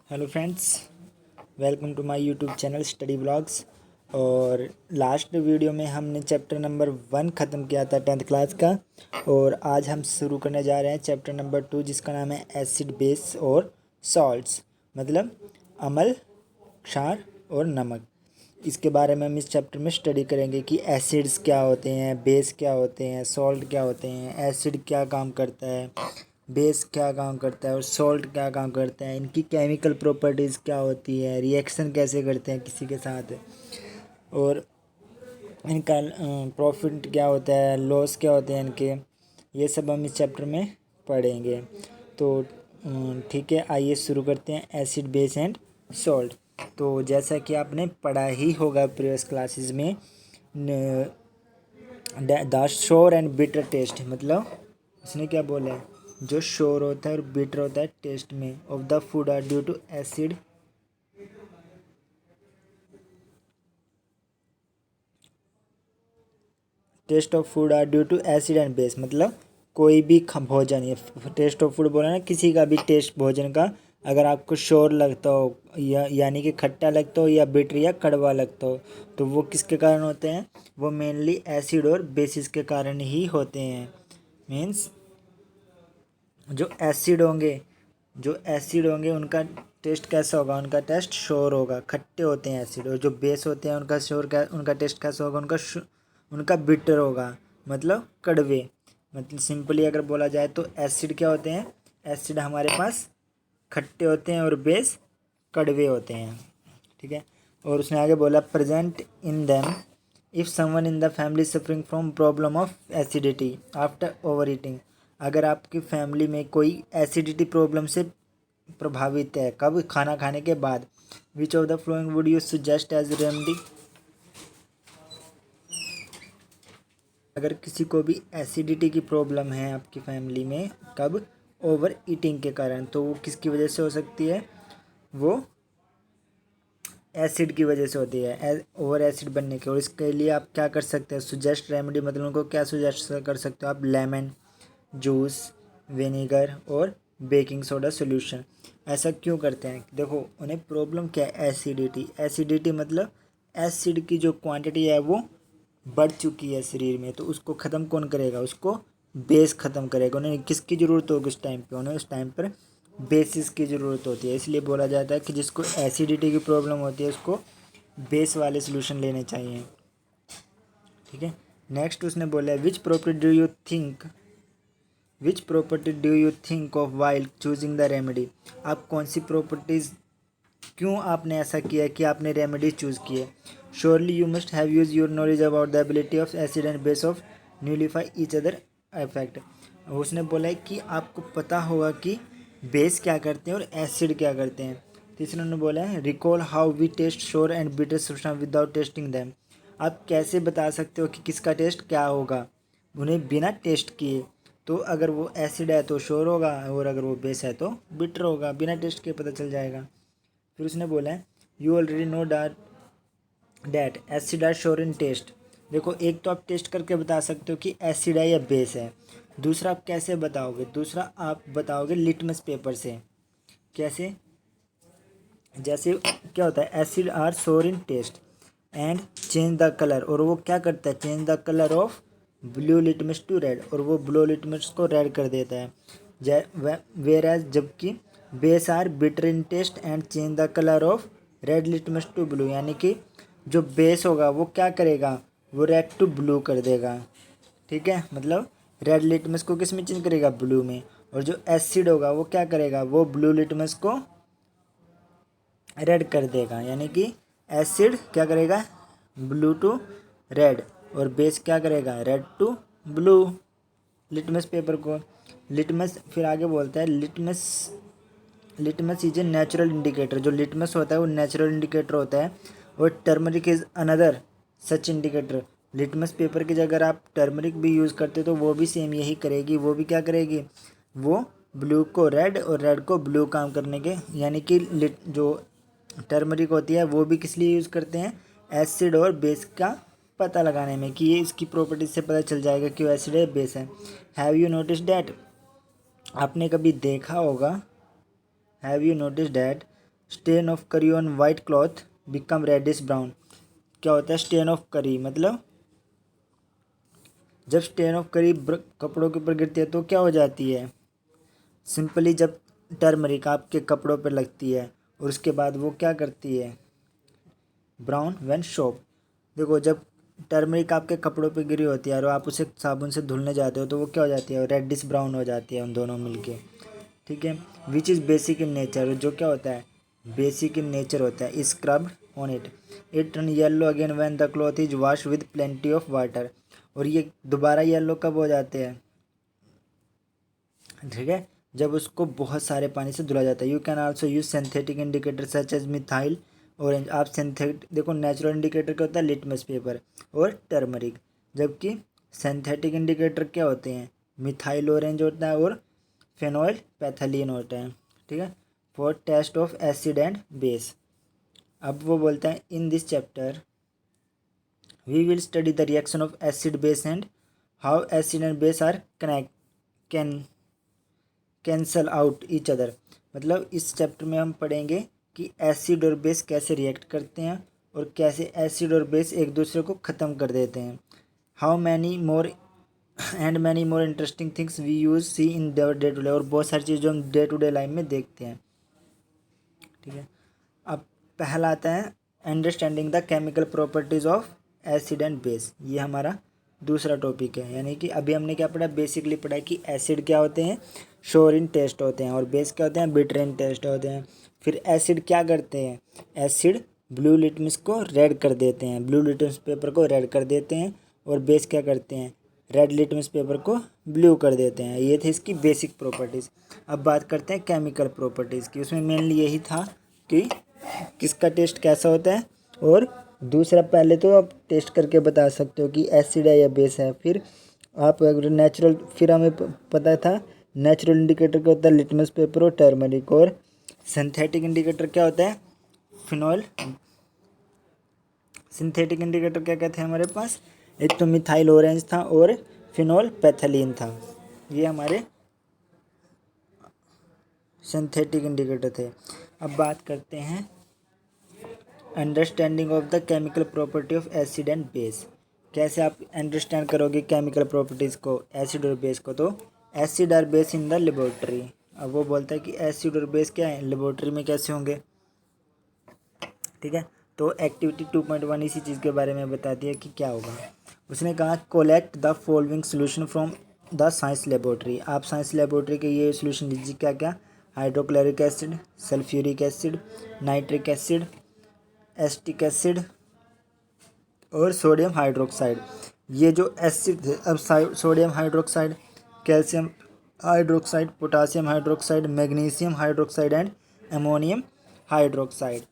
Hello friends, welcome to my YouTube channel study blogs. और last video में हमने chapter number 1 ख़त्म किया था 10th क्लास का। और आज हम शुरू करने जा रहे हैं चैप्टर नंबर 2, जिसका नाम है एसिड बेस और सॉल्ट्स, मतलब अम्ल, क्षार और नमक। इसके बारे में हम इस चैप्टर में स्टडी करेंगे कि एसिड्स क्या होते हैं, बेस क्या होते हैं, सॉल्ट क्या होते हैं, एसिड क्या काम करता है, बेस क्या काम करता है और सॉल्ट क्या काम करता है, इनकी केमिकल प्रॉपर्टीज़ क्या होती है, रिएक्शन कैसे करते हैं किसी के साथ, और इनका प्रॉफिट क्या होता है, लॉस क्या होते हैं इनके। ये सब हम इस चैप्टर में पढ़ेंगे। तो ठीक है, आइए शुरू करते हैं एसिड बेस एंड सॉल्ट। तो जैसा कि आपने पढ़ा ही होगा प्रीवियस क्लासेस में, the sure and bitter taste, मतलब इसने क्या बोला है, जो श्योर होता है और बिटर होता है टेस्ट में of the food are due to acid taste of food are due to acid and base. मतलब कोई भी भोजन, ये टेस्ट ऑफ फूड बोला ना, किसी का भी टेस्ट भोजन का अगर आपको श्योर लगता हो या यानी कि खट्टा लगता हो या बिटर या कड़वा लगता हो, तो वो किसके कारण होते हैं, वो मेनली एसिड और बेसिस के कारण ही होते हैं। मीन्स जो एसिड होंगे उनका टेस्ट कैसा होगा, उनका टेस्ट श्योर होगा, खट्टे होते हैं एसिड। और जो बेस होते हैं उनका उनका टेस्ट कैसा होगा, उनका बिटर होगा, मतलब कड़वे। मतलब सिंपली अगर बोला जाए तो एसिड क्या होते हैं, एसिड हमारे पास खट्टे होते हैं और बेस कड़वे होते हैं। ठीक है। और उसने आगे बोला present in them if someone in the family suffering from problem of acidity after over eating. अगर आपकी फैमिली में कोई एसिडिटी प्रॉब्लम से प्रभावित है, कब, खाना खाने के बाद, which of the following would you suggest as remedy. अगर किसी को भी एसिडिटी की प्रॉब्लम है आपकी फैमिली में, कब, ओवर ईटिंग के कारण, तो वो किसकी वजह से हो सकती है, वो एसिड की वजह से होती है, ओवर एसिड बनने की। और इसके लिए आप क्या कर सकते हैं, सुजेस्ट रेमेडी, मतलब उनको क्या सुजेस्ट कर सकते हो आप, लेमन जूस, विनेगर और बेकिंग सोडा सॉल्यूशन। ऐसा क्यों करते हैं, देखो उन्हें प्रॉब्लम क्या है, एसिडिटी। एसिडिटी मतलब एसिड की जो क्वांटिटी है वो बढ़ चुकी है शरीर में, तो उसको ख़त्म कौन करेगा, उसको बेस ख़त्म करेगा। उन्हें किसकी ज़रूरत होगी उस टाइम पे, उन्हें उस टाइम पर बेसिस की ज़रूरत होती है। इसलिए बोला जाता है कि जिसको एसिडिटी की प्रॉब्लम होती है उसको बेस वाले सोल्यूशन लेने चाहिए। ठीक है। नेक्स्ट उसने बोला है which property do you think of while choosing the remedy. आप कौन सी प्रॉपर्टीज़, क्यों आपने ऐसा किया कि आपने रेमेडी चूज़ की है। Surely you must have use your knowledge about the ability of acid and base of nullify each other effect. उसने बोला है कि आपको पता होगा कि बेस क्या करते हैं और एसिड क्या करते हैं। तीसरे ने बोला है recall how we taste sour and bitter substance without tasting them. आप कैसे बता सकते हो कि किसका टेस्ट क्या होगा उन्हें बिना टेस्ट किए। तो अगर वो एसिड है तो श्योर होगा, और अगर वो बेस है तो बिटर होगा, बिना टेस्ट के पता चल जाएगा। फिर उसने बोला है you already know that acid are sour in taste. देखो, एक तो आप टेस्ट करके बता सकते हो कि एसिड है या बेस है। दूसरा आप कैसे बताओगे, दूसरा आप बताओगे लिटमस पेपर से। कैसे, जैसे क्या होता है, acid are sour in taste and change the colour, और वो क्या करता है, change the colour of blue litmus to red, और वो ब्लू लिटमस को रेड कर देता है। वेयर एज जबकि base are bitter in taste and change the colour of red litmus to blue, यानी कि जो बेस होगा वो क्या करेगा, वो रेड टू ब्लू कर देगा। ठीक है, मतलब रेड लिटमस को किस में चेंज करेगा, ब्लू में। और जो एसिड होगा वो क्या करेगा, वो ब्लू लिटमस को रेड कर देगा, यानी कि एसिड क्या करेगा, ब्लू टू रेड, और बेस क्या करेगा, red to blue. Litmus paper को, लिटमस फिर आगे बोलता है litmus is a natural indicator. जो लिटमस होता है वो नेचुरल इंडिकेटर होता है, और turmeric is another such indicator. Litmus paper की जगह अगर आप टर्मरिक भी यूज़ करते तो वो भी सेम यही करेगी। वो भी क्या करेगी, वो ब्लू को रेड और रेड को ब्लू काम करने के, यानी कि जो टर्मरिक होती है वो भी किस लिए यूज़ करते हैं, एसिड और बेस का पता लगाने में, कि ये इसकी प्रॉपर्टीज से पता चल जाएगा कि वो एसिड है बेस है। हैव यू नोटिस डैट, आपने कभी देखा होगा, have you notice that stain of curry on white cloth become reddish brown. क्या होता है स्टेन ऑफ करी? मतलब जब स्टेन ऑफ करी कपड़ों के ऊपर गिरती है तो क्या हो जाती है? सिंपली जब टर्मरिक आपके कपड़ों पर लगती है और उसके बाद वो क्या करती है? Brown when soap. देखो जब टर्मरिक आपके कपड़ों पे गिरी होती है और आप उसे साबुन से धुलने जाते हो तो वो क्या हो जाती है? रेडिश ब्राउन हो जाती है उन दोनों मिलके। ठीक है। Which is basic in nature, जो क्या होता है? बेसिक इन नेचर होता है scrubbed on it, it turn yellow again when the cloth is wash with plenty of water. और ये दोबारा येलो कब हो जाते हैं? ठीक है, जब उसको बहुत सारे पानी से धुला जाता है। You can also use synthetic indicator such as methyl orange. आप सिंथेटिक देखो, नेचुरल इंडिकेटर क्या होता है? लिटमस पेपर और टर्मरिक। जबकि सिंथेटिक इंडिकेटर क्या होते हैं? मिथाइल ऑरेंज होता है और फेनॉइल पैथलीन होता है। ठीक है, for test of acid and base. अब वो बोलता है in this chapter we will study the reaction of acid base and how acid and base are can cancel out each other. मतलब इस चैप्टर में हम पढ़ेंगे कि एसिड और बेस कैसे रिएक्ट करते हैं और कैसे एसिड और बेस एक दूसरे को ख़त्म कर देते हैं। How many more and many more interesting things we use see in day to day. और बहुत सारी चीज़ जो हम डे टू डे लाइफ में देखते हैं। ठीक है, अब पहला आता है understanding the chemical properties of acid and base. ये हमारा दूसरा टॉपिक है। यानी कि अभी हमने क्या पढ़ा? बेसिकली पढ़ा कि एसिड क्या होते हैं? श्योर इन टेस्ट होते हैं। और बेस क्या होते हैं? बिटर इन टेस्ट होते हैं। फिर एसिड क्या करते हैं? एसिड ब्लू लिटमस को रेड कर देते हैं, ब्लू लिटमस पेपर को रेड कर देते हैं। और बेस क्या करते हैं? रेड लिटमस पेपर को ब्लू कर देते हैं। ये थी इसकी बेसिक प्रॉपर्टीज़। अब बात करते हैं केमिकल प्रॉपर्टीज़ की। उसमें मेनली यही था कि किसका टेस्ट कैसा होता है। और दूसरा, पहले तो आप टेस्ट करके बता सकते हो कि एसिड है या बेस है। फिर आप अगर नेचुरल, फिर हमें पता था नेचुरल इंडिकेटर क्या होता है? लिटमस पेपर और टर्मरिक। और सिंथेटिक इंडिकेटर क्या होता है? फिनॉल। सिंथेटिक इंडिकेटर क्या क्या थे हमारे पास? एक तो मिथाइल ऑरेंज था और फिनॉल पैथलीन था। ये हमारे सिंथेटिक इंडिकेटर थे। अब बात करते हैं understanding of the chemical property of acid and base. कैसे आप अंडरस्टैंड करोगे केमिकल प्रॉपर्टीज़ को, एसिड और बेस को? तो एसिड और बेस इन द लेबोरेटरी। अब वो बोलता है कि एसिड और बेस क्या है, लेबोरेटरी में कैसे होंगे। ठीक है, तो एक्टिविटी 2.1 इसी चीज़ के बारे में बताती है कि क्या होगा। उसने कहा collect the following solution from the science laboratory. आप साइंस लेबोरेटरी के ये सोल्यूशन लीजिए। क्या क्या? Hydrochloric acid, sulphuric acid, nitric acid, acetic acid और सोडियम हाइड्रोक्साइड। ये जो एसिड थे, अब sodium hydroxide, calcium hydroxide, potassium hydroxide, magnesium hydroxide and ammonium hydroxide.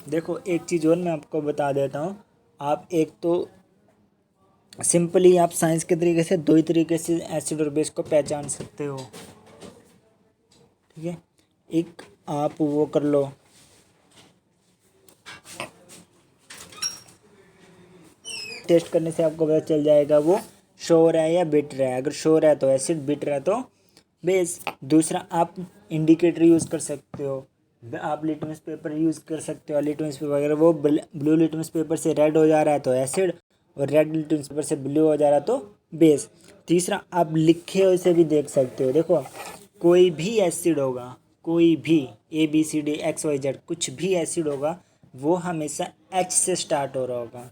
देखो एक चीज़ और मैं आपको बता देता हूँ। आप एक तो सिंपली आप साइंस के तरीके से दो ही तरीके से एसिड और बेस को पहचान सकते हो। ठीक है, एक आप वो कर लो, टेस्ट करने से आपको पता चल जाएगा वो श्योर है या बिटर है। अगर श्योर है तो एसिड, बिटर है तो बेस। दूसरा, आप इंडिकेटर यूज़ कर सकते हो। आप लिटमस पेपर यूज़ कर सकते हो। लिटमस पेपर अगर वो ब्लू लिटमस पेपर से रेड हो जा रहा है तो एसिड, और रेड लिटमस पेपर से ब्लू हो जा रहा है तो बेस। तीसरा, आप लिखे हुए से भी देख सकते हो। देखो कोई भी एसिड होगा, कोई भी ABCD XYZ कुछ भी एसिड होगा, वो हमेशा H से स्टार्ट हो रहा होगा।